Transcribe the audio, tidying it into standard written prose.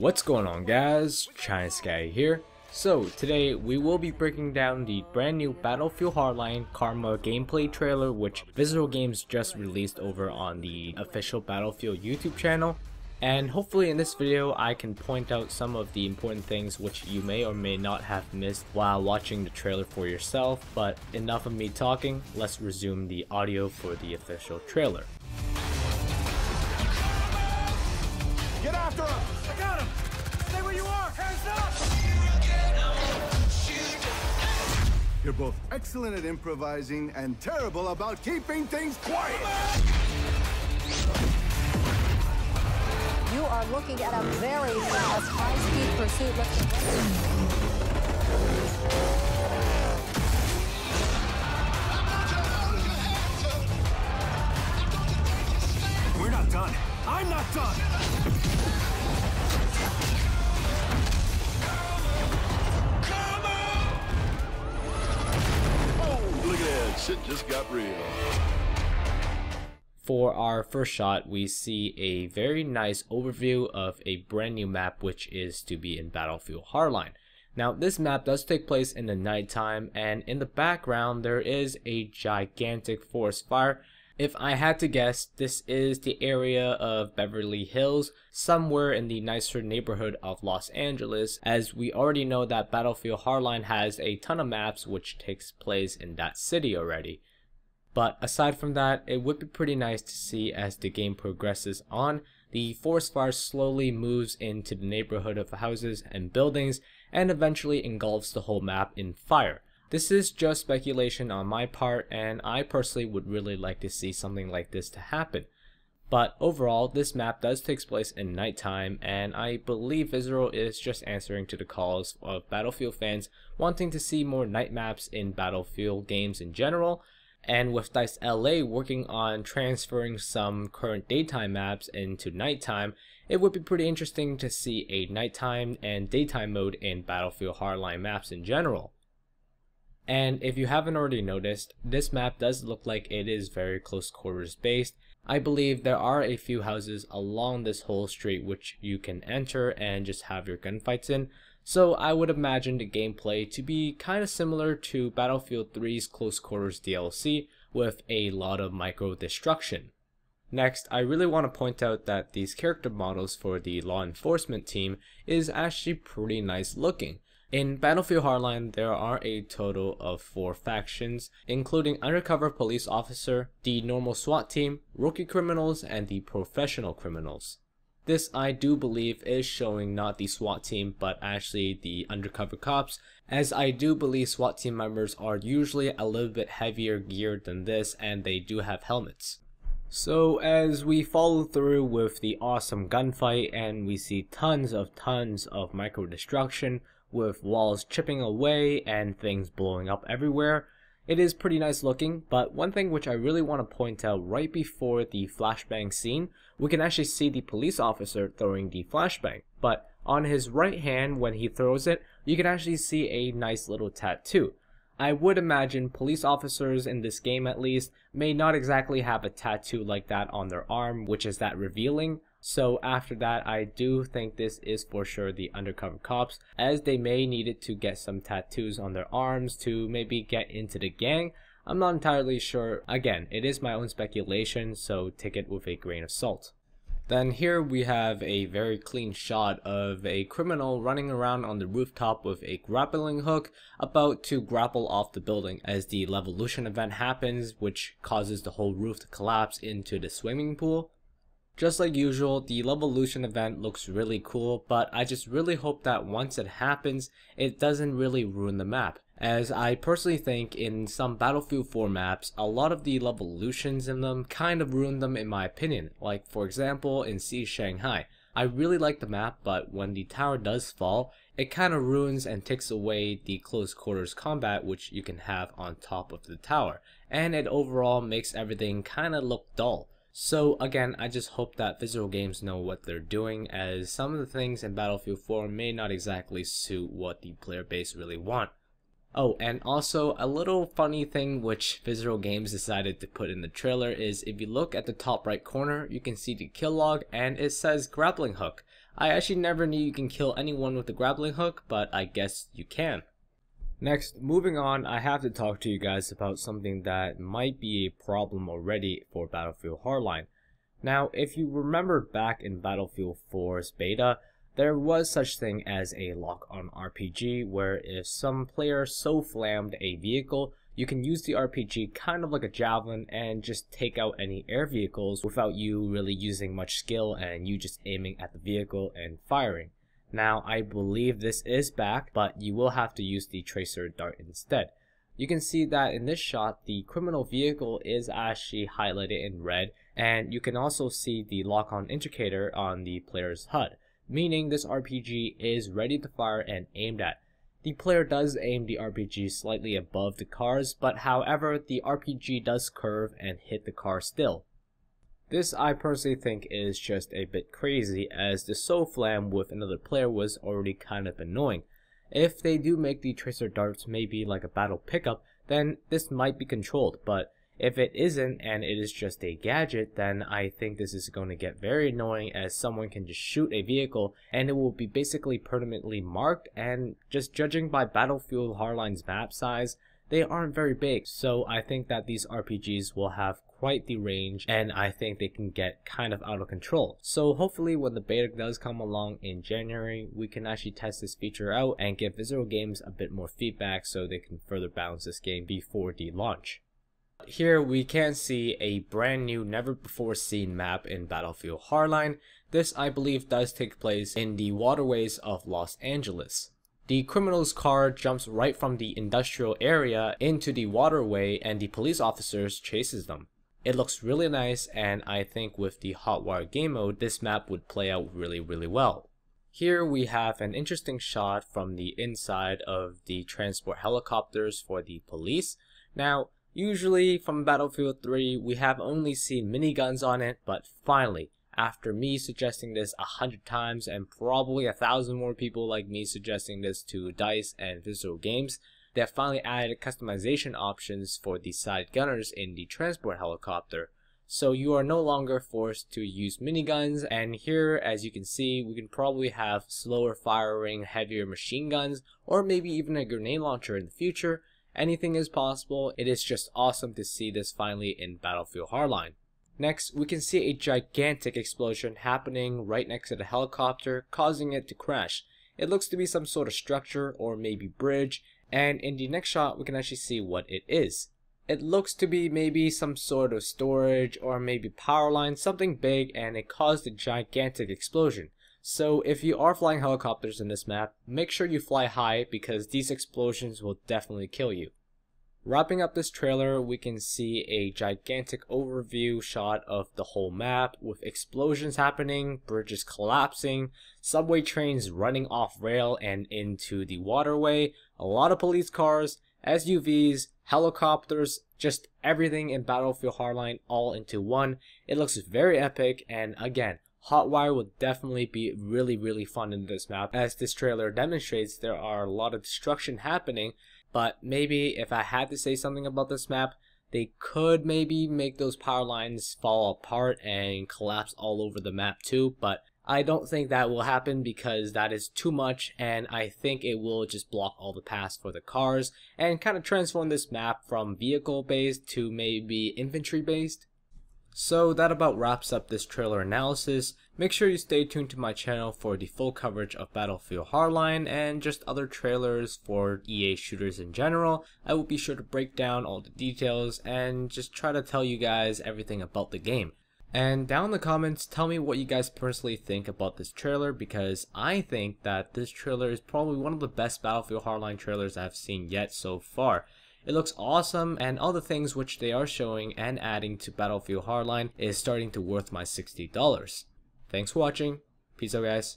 What's going on, guys? China Sky here. So today we will be breaking down the brand new Battlefield Hardline Karma gameplay trailer, which Visceral Games just released over on the official Battlefield YouTube channel. And hopefully in this video I can point out some of the important things which you may or may not have missed while watching the trailer for yourself. But enough of me talking, let's resume the audio for the official trailer. Get after him! I got him! Stay where you are! Hands up! You're both excellent at improvising and terrible about keeping things quiet! You are looking at a very fast, high-speed pursuit. We're not done. I'm not done! Look at that, shit just got real. For our first shot, we see a very nice overview of a brand new map which is to be in Battlefield Hardline. Now this map does take place in the nighttime, and in the background there is a gigantic forest fire. If I had to guess, this is the area of Beverly Hills, somewhere in the nicer neighborhood of Los Angeles, as we already know that Battlefield Hardline has a ton of maps which takes place in that city already. But aside from that, it would be pretty nice to see as the game progresses on, the forest fire slowly moves into the neighborhood of houses and buildings and eventually engulfs the whole map in fire. This is just speculation on my part, and I personally would really like to see something like this to happen. But overall, this map does take place in nighttime, and I believe Visceral is just answering to the calls of Battlefield fans wanting to see more night maps in Battlefield games in general. And with DICE LA working on transferring some current daytime maps into nighttime, it would be pretty interesting to see a nighttime and daytime mode in Battlefield Hardline maps in general. And if you haven't already noticed, this map does look like it is very close quarters based. I believe there are a few houses along this whole street which you can enter and just have your gunfights in. So I would imagine the gameplay to be kind of similar to Battlefield 3's Close Quarters DLC with a lot of micro destruction. Next, I really want to point out that these character models for the law enforcement team is actually pretty nice looking. In Battlefield Hardline, there are a total of 4 factions, including Undercover Police Officer, the Normal SWAT Team, Rookie Criminals, and the Professional Criminals. This, I do believe, is showing not the SWAT team, but actually the Undercover Cops, as I do believe SWAT team members are usually a little bit heavier geared than this, and they do have helmets. So as we follow through with the awesome gunfight, and we see tons of micro destruction, with walls chipping away and things blowing up everywhere. It is pretty nice looking, but one thing which I really want to point out, right before the flashbang scene, we can actually see the police officer throwing the flashbang, but on his right hand when he throws it, you can actually see a nice little tattoo. I would imagine police officers in this game at least may not exactly have a tattoo like that on their arm, which is that revealing. So after that, I do think this is for sure the Undercover Cops, as they may need it to get some tattoos on their arms to maybe get into the gang. I'm not entirely sure. Again, it is my own speculation, so take it with a grain of salt. Then here we have a very clean shot of a criminal running around on the rooftop with a grappling hook, about to grapple off the building as the LEvolution event happens, which causes the whole roof to collapse into the swimming pool. Just like usual, the LEvolution event looks really cool, but I just really hope that once it happens, it doesn't really ruin the map, as I personally think in some Battlefield 4 maps, a lot of the LEvolutions in them kind of ruin them in my opinion. Like for example in Siege Shanghai, I really like the map, but when the tower does fall, it kind of ruins and takes away the close quarters combat which you can have on top of the tower, and it overall makes everything kind of look dull. So again, I just hope that Visceral Games know what they're doing, as some of the things in Battlefield 4 may not exactly suit what the player base really want. Oh, and also a little funny thing which Visceral Games decided to put in the trailer is if you look at the top right corner, you can see the kill log and it says grappling hook. I actually never knew you can kill anyone with the grappling hook, but I guess you can. Next, moving on, I have to talk to you guys about something that might be a problem already for Battlefield Hardline. Now, if you remember back in Battlefield 4's beta, there was such thing as a Lockon RPG where if some player so flammed a vehicle, you can use the RPG kind of like a javelin and just take out any air vehicles without you really using much skill and you just aiming at the vehicle and firing. Now, I believe this is back, but you will have to use the tracer dart instead. You can see that in this shot, the criminal vehicle is actually highlighted in red, and you can also see the lock-on indicator on the player's HUD, meaning this RPG is ready to fire and aimed at. The player does aim the RPG slightly above the cars, but however, the RPG does curve and hit the car still. This I personally think is just a bit crazy, as the soul flam with another player was already kind of annoying. If they do make the tracer darts maybe like a battle pickup, then this might be controlled, but if it isn't and it is just a gadget, then I think this is going to get very annoying, as someone can just shoot a vehicle and it will be basically permanently marked, and just judging by Battlefield Hardline's map size, they aren't very big, so I think that these RPGs will have quite the range and I think they can get kind of out of control. So hopefully when the beta does come along in January, we can actually test this feature out and give Visceral Games a bit more feedback so they can further balance this game before the launch. Here we can see a brand new, never before seen map in Battlefield Hardline. This I believe does take place in the waterways of Los Angeles. The criminal's car jumps right from the industrial area into the waterway and the police officers chases them. It looks really nice, and I think with the Hotwire game mode, this map would play out really well. Here we have an interesting shot from the inside of the transport helicopters for the police. Now, usually from Battlefield 3, we have only seen miniguns on it, but finally, after me suggesting this 100 times and probably 1,000 more people like me suggesting this to DICE and Visceral Games, they have finally added customization options for the side gunners in the transport helicopter. So you are no longer forced to use miniguns, and here as you can see we can probably have slower firing, heavier machine guns, or maybe even a grenade launcher in the future. Anything is possible. It is just awesome to see this finally in Battlefield Hardline. Next, we can see a gigantic explosion happening right next to the helicopter, causing it to crash. It looks to be some sort of structure or maybe bridge, and in the next shot we can actually see what it is. It looks to be maybe some sort of storage or maybe power line, something big, and it caused a gigantic explosion. So if you are flying helicopters in this map, make sure you fly high because these explosions will definitely kill you. Wrapping up this trailer, we can see a gigantic overview shot of the whole map with explosions happening, bridges collapsing, subway trains running off rail and into the waterway, a lot of police cars, SUVs, helicopters, just everything in Battlefield Hardline all into one. It looks very epic, and again, Hotwire will definitely be really fun in this map. As this trailer demonstrates, there are a lot of destruction happening, but maybe if I had to say something about this map, they could maybe make those power lines fall apart and collapse all over the map too, but I don't think that will happen because that is too much, and I think it will just block all the paths for the cars and kind of transform this map from vehicle based to maybe infantry based. So that about wraps up this trailer analysis. Make sure you stay tuned to my channel for the full coverage of Battlefield Hardline and just other trailers for EA shooters in general. I will be sure to break down all the details and just try to tell you guys everything about the game. And down in the comments, tell me what you guys personally think about this trailer, because I think that this trailer is probably one of the best Battlefield Hardline trailers I've seen yet so far. It looks awesome, and all the things which they are showing and adding to Battlefield Hardline is starting to worth my $60. Thanks for watching. Peace out, guys.